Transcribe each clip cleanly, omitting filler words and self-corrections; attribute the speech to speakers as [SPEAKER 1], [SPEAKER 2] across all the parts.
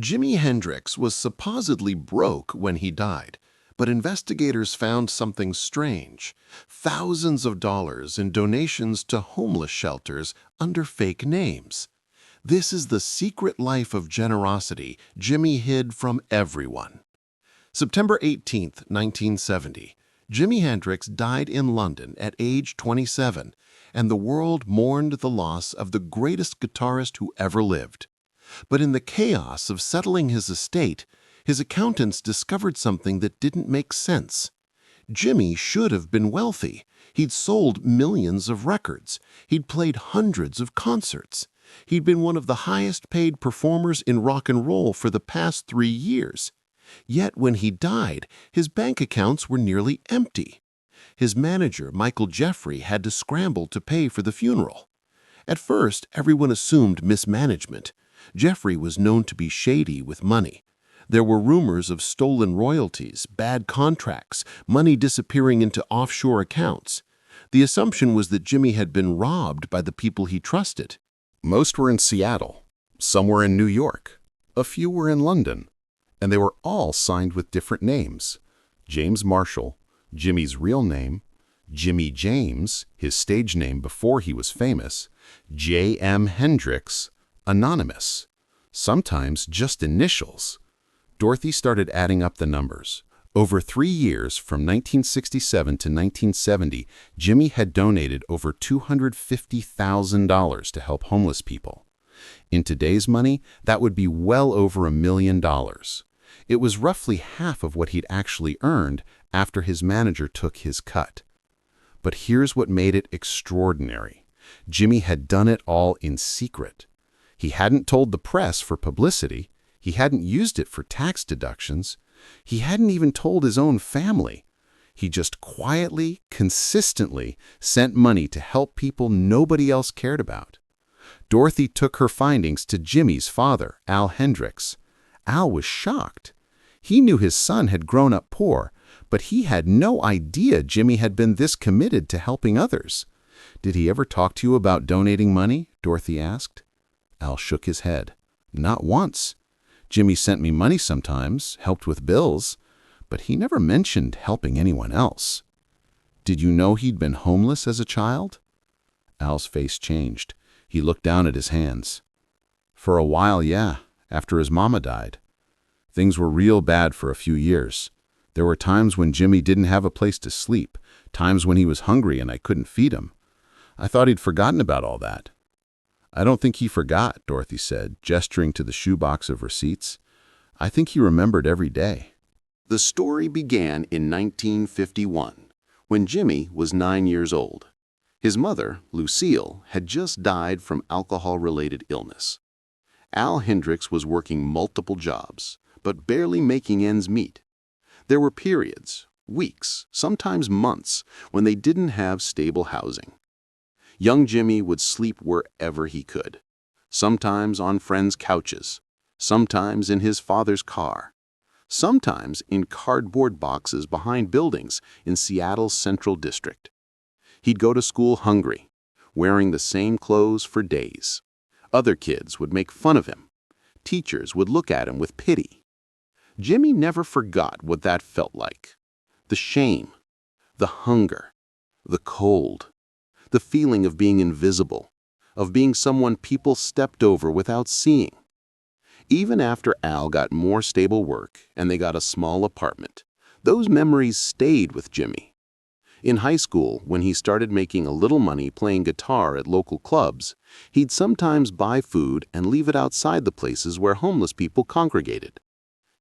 [SPEAKER 1] Jimi Hendrix was supposedly broke when he died, but investigators found something strange: thousands of dollars in donations to homeless shelters under fake names. This is the secret life of generosity Jimi hid from everyone. September 18, 1970, Jimi Hendrix died in London at age 27, and the world mourned the loss of the greatest guitarist who ever lived. But in the chaos of settling his estate, his accountants discovered something that didn't make sense. Jimi should have been wealthy. He'd sold millions of records. He'd played hundreds of concerts. He'd been one of the highest-paid performers in rock and roll for the past 3 years. Yet when he died, his bank accounts were nearly empty. His manager, Michael Jeffrey, had to scramble to pay for the funeral. At first, everyone assumed mismanagement. Jeffrey was known to be shady with money. There were rumors of stolen royalties, bad contracts, money disappearing into offshore accounts. The assumption was that Jimi had been robbed by the people he trusted.
[SPEAKER 2] Most were in Seattle, some were in New York, a few were in London, and they were all signed with different names. James Marshall, Jimi's real name; Jimi James, his stage name before he was famous; J.M. Hendrix, anonymous, sometimes just initials. Dorothy started adding up the numbers. Over 3 years, from 1967 to 1970, Jimi had donated over $250,000 to help homeless people. In today's money, that would be well over $1 million. It was roughly half of what he'd actually earned after his manager took his cut. But here's what made it extraordinary. Jimi had done it all in secret. He hadn't told the press for publicity. He hadn't used it for tax deductions. He hadn't even told his own family. He just quietly, consistently sent money to help people nobody else cared about. Dorothy took her findings to Jimi's father, Al Hendrix. Al was shocked. He knew his son had grown up poor, but he had no idea Jimi had been this committed to helping others. "Did he ever talk to you about donating money?" Dorothy asked. Al shook his head. "Not once. Jimi sent me money sometimes, helped with bills, but he never mentioned helping anyone else." "Did you know he'd been homeless as a child?" Al's face changed. He looked down at his hands. "For a while, yeah, after his mama died. Things were real bad for a few years. There were times when Jimi didn't have a place to sleep, times when he was hungry and I couldn't feed him. I thought he'd forgotten about all that." "I don't think he forgot," Dorothy said, gesturing to the shoebox of receipts. "I think he remembered every day."
[SPEAKER 1] The story began in 1951, when Jimi was 9 years old. His mother, Lucille, had just died from alcohol-related illness. Al Hendrix was working multiple jobs, but barely making ends meet. There were periods, weeks, sometimes months, when they didn't have stable housing. Young Jimi would sleep wherever he could, sometimes on friends' couches, sometimes in his father's car, sometimes in cardboard boxes behind buildings in Seattle's Central District. He'd go to school hungry, wearing the same clothes for days. Other kids would make fun of him. Teachers would look at him with pity. Jimi never forgot what that felt like. The shame, the hunger, the cold. The feeling of being invisible, of being someone people stepped over without seeing. Even after Al got more stable work and they got a small apartment, those memories stayed with Jimi. In high school, when he started making a little money playing guitar at local clubs, he'd sometimes buy food and leave it outside the places where homeless people congregated.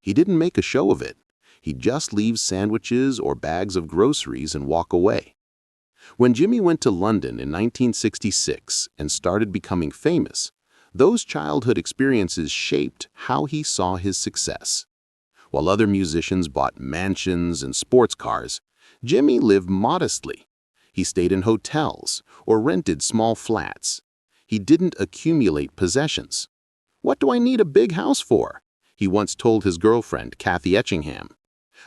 [SPEAKER 1] He didn't make a show of it. He'd just leave sandwiches or bags of groceries and walk away. When Jimi went to London in 1966 and started becoming famous, those childhood experiences shaped how he saw his success. While other musicians bought mansions and sports cars, Jimi lived modestly. He stayed in hotels or rented small flats. He didn't accumulate possessions. "What do I need a big house for?" he once told his girlfriend, Kathy Etchingham.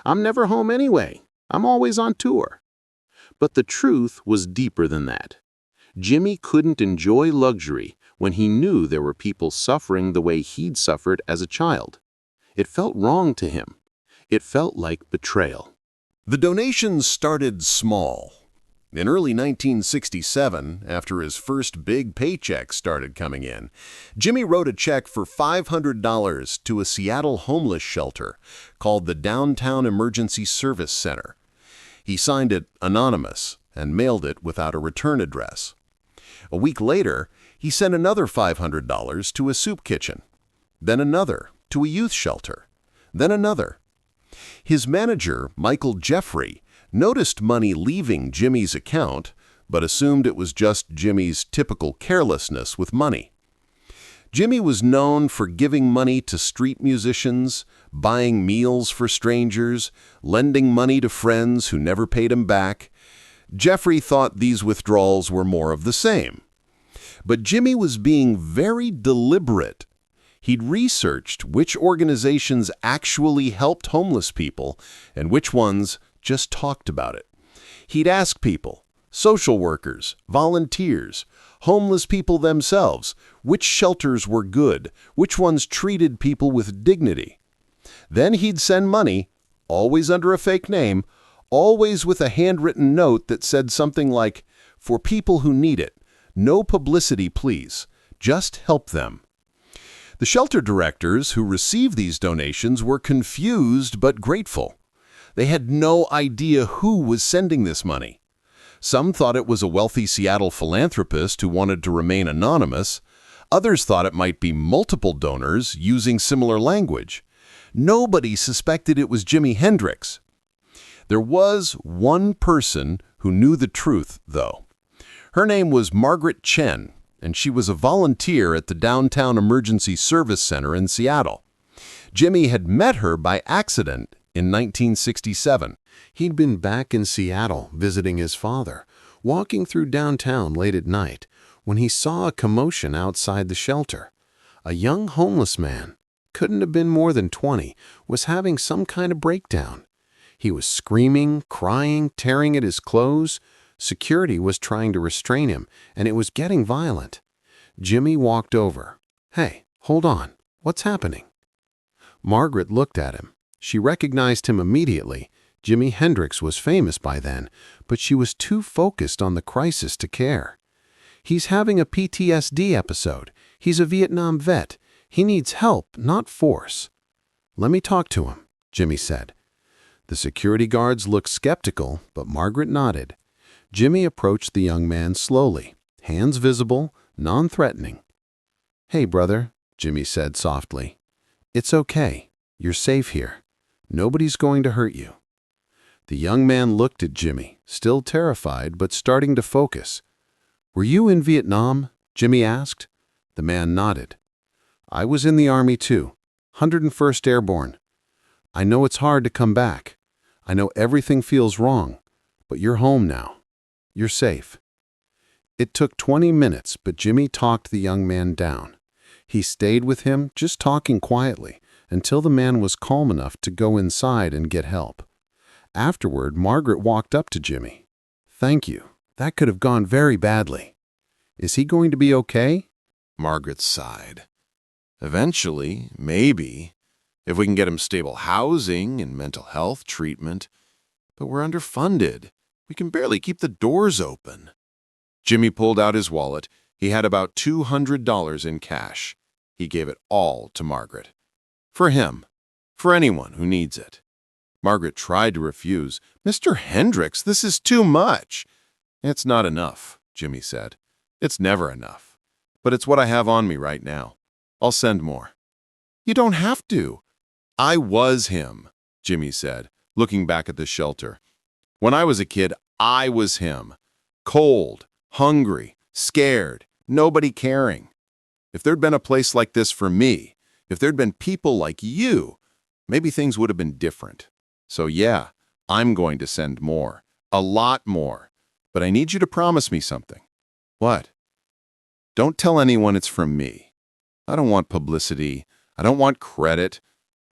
[SPEAKER 1] "I'm never home anyway. I'm always on tour." But the truth was deeper than that. Jimi couldn't enjoy luxury when he knew there were people suffering the way he'd suffered as a child. It felt wrong to him. It felt like betrayal.
[SPEAKER 2] The donations started small. In early 1967, after his first big paycheck started coming in, Jimmy wrote a check for $500 to a Seattle homeless shelter called the Downtown Emergency Service Center. He signed it anonymous and mailed it without a return address. A week later, he sent another $500 to a soup kitchen, then another to a youth shelter, then another. His manager, Michael Jeffrey, noticed money leaving Jimmy's account, but assumed it was just Jimmy's typical carelessness with money. Jimmy was known for giving money to street musicians, buying meals for strangers, lending money to friends who never paid him back. Jeffrey thought these withdrawals were more of the same. But Jimmy was being very deliberate. He'd researched which organizations actually helped homeless people and which ones just talked about it. He'd ask people, social workers, volunteers, homeless people themselves, which shelters were good, which ones treated people with dignity. Then he'd send money, always under a fake name, always with a handwritten note that said something like, "For people who need it, no publicity please, just help them." The shelter directors who received these donations were confused but grateful. They had no idea who was sending this money. Some thought it was a wealthy Seattle philanthropist who wanted to remain anonymous. Others thought it might be multiple donors using similar language. Nobody suspected it was Jimi Hendrix. There was one person who knew the truth, though. Her name was Margaret Chen, and she was a volunteer at the Downtown Emergency Service Center in Seattle. Jimmy had met her by accident in 1967.
[SPEAKER 1] He'd been back in Seattle visiting his father, walking through downtown late at night, when he saw a commotion outside the shelter. A young homeless man, couldn't have been more than 20, was having some kind of breakdown. He was screaming, crying, tearing at his clothes. Security was trying to restrain him, and it was getting violent. Jimmy walked over. "Hey, hold on. What's happening?" Margaret looked at him. She recognized him immediately. Jimi Hendrix was famous by then, but she was too focused on the crisis to care. "He's having a PTSD episode. He's a Vietnam vet. He needs help, not force." "Let me talk to him," Jimmy said. The security guards looked skeptical, but Margaret nodded. Jimmy approached the young man slowly, hands visible, non-threatening. "Hey, brother," Jimmy said softly. "It's okay. You're safe here. Nobody's going to hurt you." The young man looked at Jimmy, still terrified but starting to focus. "Were you in Vietnam?" Jimmy asked. The man nodded. "I was in the Army too, 101st Airborne. I know it's hard to come back. I know everything feels wrong, but you're home now. You're safe." It took 20 minutes, but Jimmy talked the young man down. He stayed with him, just talking quietly, until the man was calm enough to go inside and get help. Afterward, Margaret walked up to Jimmy. "Thank you. That could have gone very badly. Is he going to be okay?"
[SPEAKER 3] Margaret sighed. "Eventually, maybe, if we can get him stable housing and mental health treatment. But we're underfunded. We can barely keep the doors open." Jimmy pulled out his wallet. He had about $200 in cash. He gave it all to Margaret. For him. For anyone who needs it. Margaret tried to refuse. "Mr. Hendrix, this is too much." "It's not enough," Jimmy said. "It's never enough. But it's what I have on me right now. I'll send more." "You don't have to." "I was him," Jimmy said, looking back at the shelter. "When I was a kid, I was him. Cold, hungry, scared, nobody caring. If there'd been a place like this for me, if there'd been people like you, maybe things would have been different. So yeah, I'm going to send more, a lot more. But I need you to promise me something." "What?" "Don't tell anyone it's from me. I don't want publicity. I don't want credit.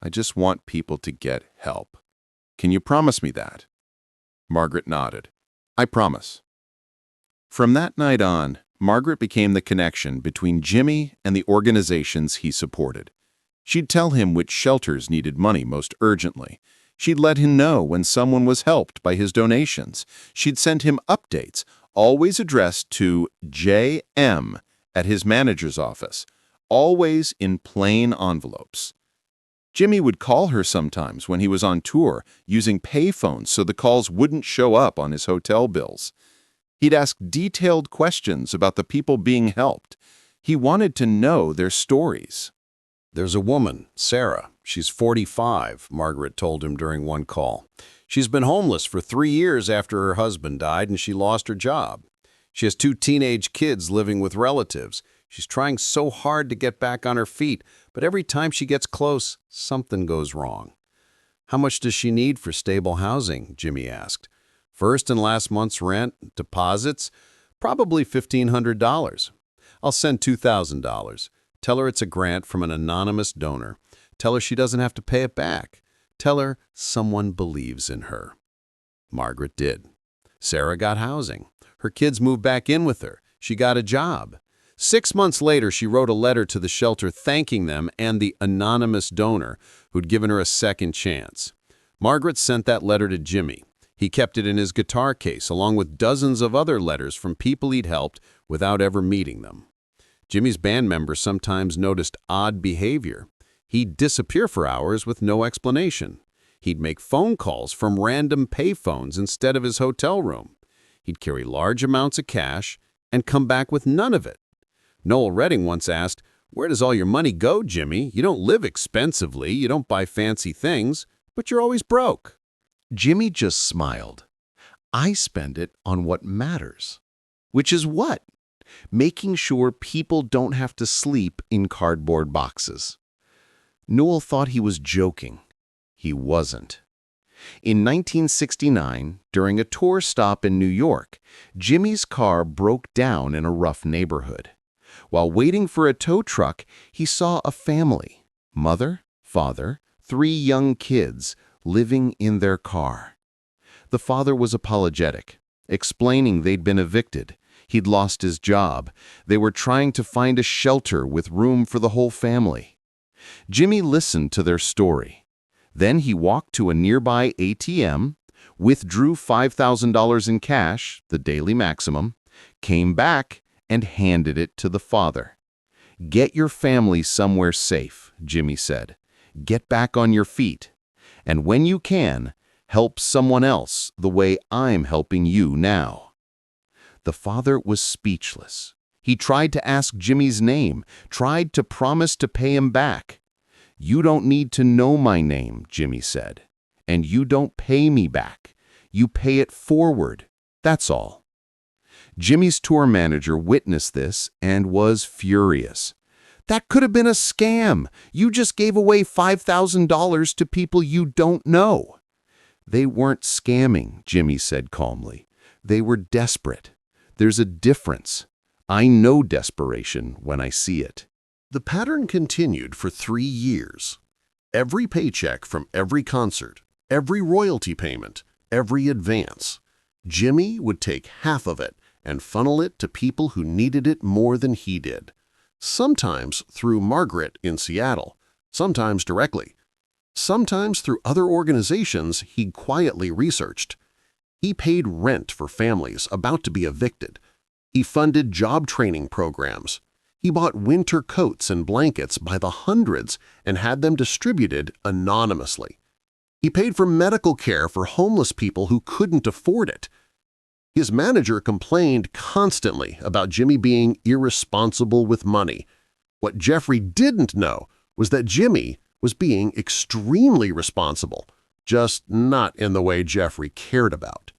[SPEAKER 3] I just want people to get help. Can you promise me that?" Margaret nodded. "I promise." From that night on, Margaret became the connection between Jimmy and the organizations he supported. She'd tell him which shelters needed money most urgently. She'd let him know when someone was helped by his donations. She'd send him updates, always addressed to J.M. at his manager's office, always in plain envelopes. Jimmy would call her sometimes when he was on tour, using payphones so the calls wouldn't show up on his hotel bills. He'd ask detailed questions about the people being helped. He wanted to know their stories.
[SPEAKER 2] "There's a woman, Sarah. She's 45, Margaret told him during one call. She's been homeless for 3 years after her husband died and she lost her job. She has 2 teenage kids living with relatives. She's trying so hard to get back on her feet, but every time she gets close, something goes wrong." "How much does she need for stable housing?" Jimmy asked. "First and last month's rent, deposits, probably $1,500. I'll send $2,000. Tell her it's a grant from an anonymous donor. Tell her she doesn't have to pay it back. Tell her someone believes in her." Margaret did. Sarah got housing. Her kids moved back in with her. She got a job. 6 months later, she wrote a letter to the shelter thanking them and the anonymous donor who'd given her a second chance. Margaret sent that letter to Jimmy. He kept it in his guitar case, along with dozens of other letters from people he'd helped without ever meeting them. Jimmy's band members sometimes noticed odd behavior. He'd disappear for hours with no explanation. He'd make phone calls from random payphones instead of his hotel room. He'd carry large amounts of cash and come back with none of it. Noel Redding once asked, "Where does all your money go, Jimmy? You don't live expensively, you don't buy fancy things, but you're always broke."
[SPEAKER 1] Jimmy just smiled. "I spend it on what matters." Which is what? Making sure people don't have to sleep in cardboard boxes. Noel thought he was joking. He wasn't. In 1969, during a tour stop in New York, Jimmy's car broke down in a rough neighborhood. While waiting for a tow truck, he saw a family, mother, father, 3 young kids, living in their car. The father was apologetic, explaining they'd been evicted. He'd lost his job. They were trying to find a shelter with room for the whole family. Jimmy listened to their story. Then he walked to a nearby ATM, withdrew $5,000 in cash, the daily maximum, came back, and handed it to the father. "Get your family somewhere safe," Jimmy said. "Get back on your feet. And when you can, help someone else the way I'm helping you now." The father was speechless. He tried to ask Jimmy's name, tried to promise to pay him back. "You don't need to know my name," Jimmy said. "And you don't pay me back. You pay it forward. That's all." Jimmy's tour manager witnessed this and was furious. "That could have been a scam. You just gave away $5,000 to people you don't know." "They weren't scamming," Jimmy said calmly. "They were desperate. There's a difference. I know desperation when I see it."
[SPEAKER 4] The pattern continued for 3 years. Every paycheck from every concert, every royalty payment, every advance, Jimmy would take half of it and funnel it to people who needed it more than he did. Sometimes through Margaret in Seattle, sometimes directly, sometimes through other organizations he'd quietly researched. He paid rent for families about to be evicted. He funded job training programs. He bought winter coats and blankets by the hundreds and had them distributed anonymously. He paid for medical care for homeless people who couldn't afford it. His manager complained constantly about Jimmy being irresponsible with money. What Jeffrey didn't know was that Jimmy was being extremely responsible, just not in the way Jeffrey cared about.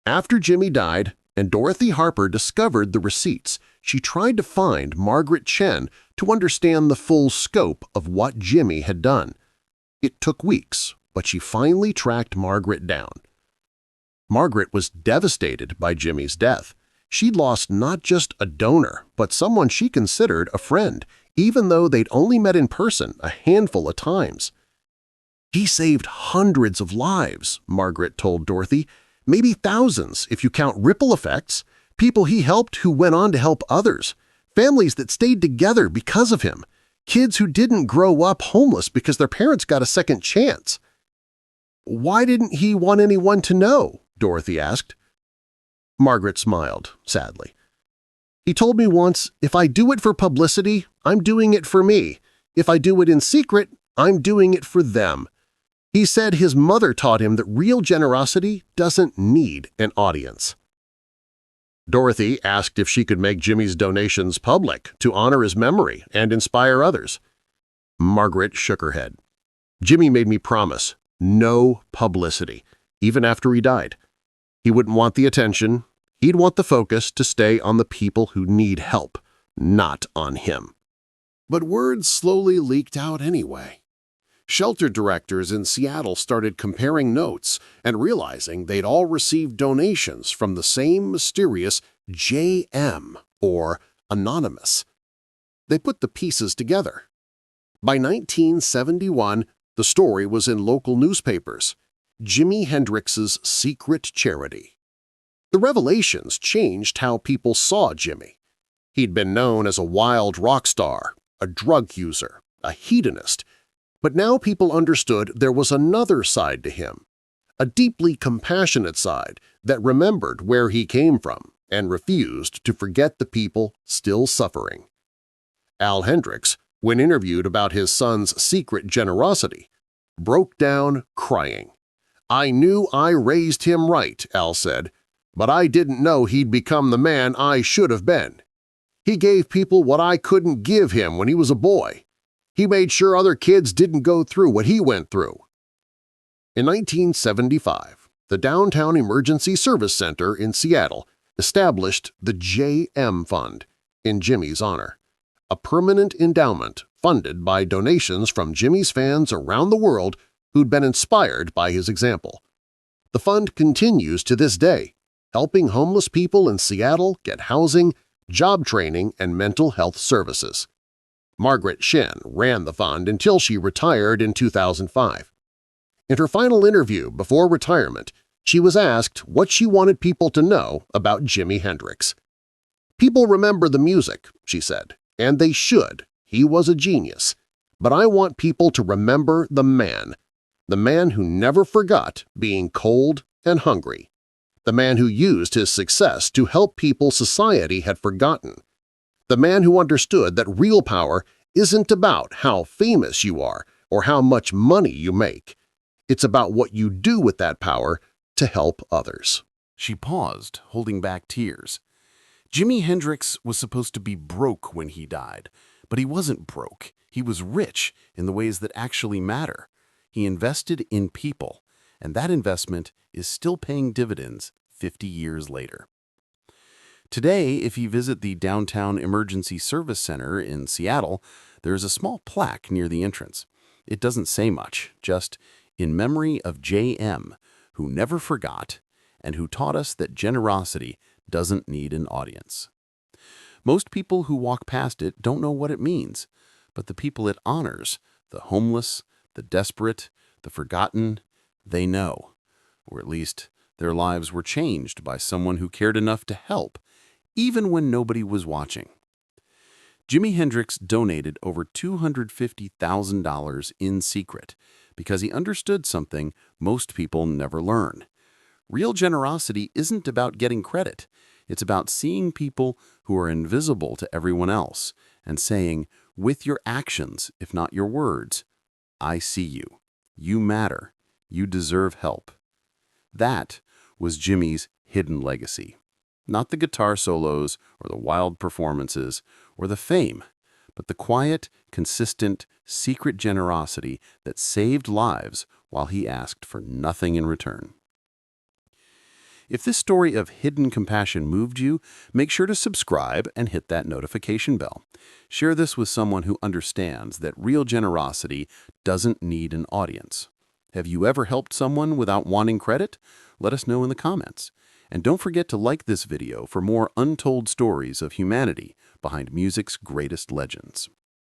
[SPEAKER 4] After Jimmy died and Dorothy Harper discovered the receipts, she tried to find Margaret Chen to understand the full scope of what Jimmy had done. It took weeks, but she finally tracked Margaret down. Margaret was devastated by Jimmy's death. She'd lost not just a donor, but someone she considered a friend, even though they'd only met in person a handful of times. "He saved hundreds of lives," Margaret told Dorothy, "maybe thousands if you count ripple effects. People he helped who went on to help others. Families that stayed together because of him. Kids who didn't grow up homeless because their parents got a second chance. Why didn't he want anyone to know? Dorothy asked. Margaret smiled, sadly. He told me once, if I do it for publicity, I'm doing it for me. If I do it in secret, I'm doing it for them. He said his mother taught him that real generosity doesn't need an audience. Dorothy asked if she could make Jimmy's donations public to honor his memory and inspire others. Margaret shook her head. Jimmy made me promise no publicity, even after he died. He wouldn't want the attention. He'd want the focus to stay on the people who need help, not on him.
[SPEAKER 2] But word slowly leaked out anyway. Shelter directors in Seattle started comparing notes and realizing they'd all received donations from the same mysterious JM, or Anonymous. They put the pieces together. By 1971, the story was in local newspapers, Jimi Hendrix's secret charity. The revelations changed how people saw Jimmy. He'd been known as a wild rock star, a drug user, a hedonist, but now people understood there was another side to him, a deeply compassionate side that remembered where he came from and refused to forget the people still suffering. Al Hendrix, when interviewed about his son's secret generosity, broke down crying. "I knew I raised him right," Al said, "but I didn't know he'd become the man I should have been. He gave people what I couldn't give him when he was a boy. He made sure other kids didn't go through what he went through." In 1975, the Downtown Emergency Service Center in Seattle established the JM Fund in Jimmy's honor, a permanent endowment funded by donations from Jimmy's fans around the world who'd been inspired by his example. The fund continues to this day, helping homeless people in Seattle get housing, job training, and mental health services. Margaret Shen ran the fund until she retired in 2005. In her final interview before retirement, she was asked what she wanted people to know about Jimi Hendrix. "People remember the music," she said, "and they should. He was a genius. But I want people to remember the man who never forgot being cold and hungry, the man who used his success to help people society had forgotten, the man who understood that real power isn't about how famous you are or how much money you make. It's about what you do with that power to help others."
[SPEAKER 3] She paused, holding back tears. Jimi Hendrix was supposed to be broke when he died, but he wasn't broke. He was rich in the ways that actually matter. He invested in people, and that investment is still paying dividends 50 years later. Today, if you visit the Downtown Emergency Service Center in Seattle, there is a small plaque near the entrance. It doesn't say much, just "In memory of J.M., who never forgot and who taught us that generosity doesn't need an audience." Most people who walk past it don't know what it means, but the people it honors, the homeless, the desperate, the forgotten, they know, or at least their lives were changed by someone who cared enough to help, even when nobody was watching. Jimi Hendrix donated over $250,000 in secret because he understood something most people never learn. Real generosity isn't about getting credit. It's about seeing people who are invisible to everyone else and saying, with your actions, if not your words, "I see you. You matter. You deserve help." That was Jimmy's hidden legacy. Not the guitar solos or the wild performances or the fame, but the quiet, consistent, secret generosity that saved lives while he asked for nothing in return. If this story of hidden compassion moved you, make sure to subscribe and hit that notification bell. Share this with someone who understands that real generosity doesn't need an audience. Have you ever helped someone without wanting credit? Let us know in the comments. And don't forget to like this video for more untold stories of humanity behind music's greatest legends.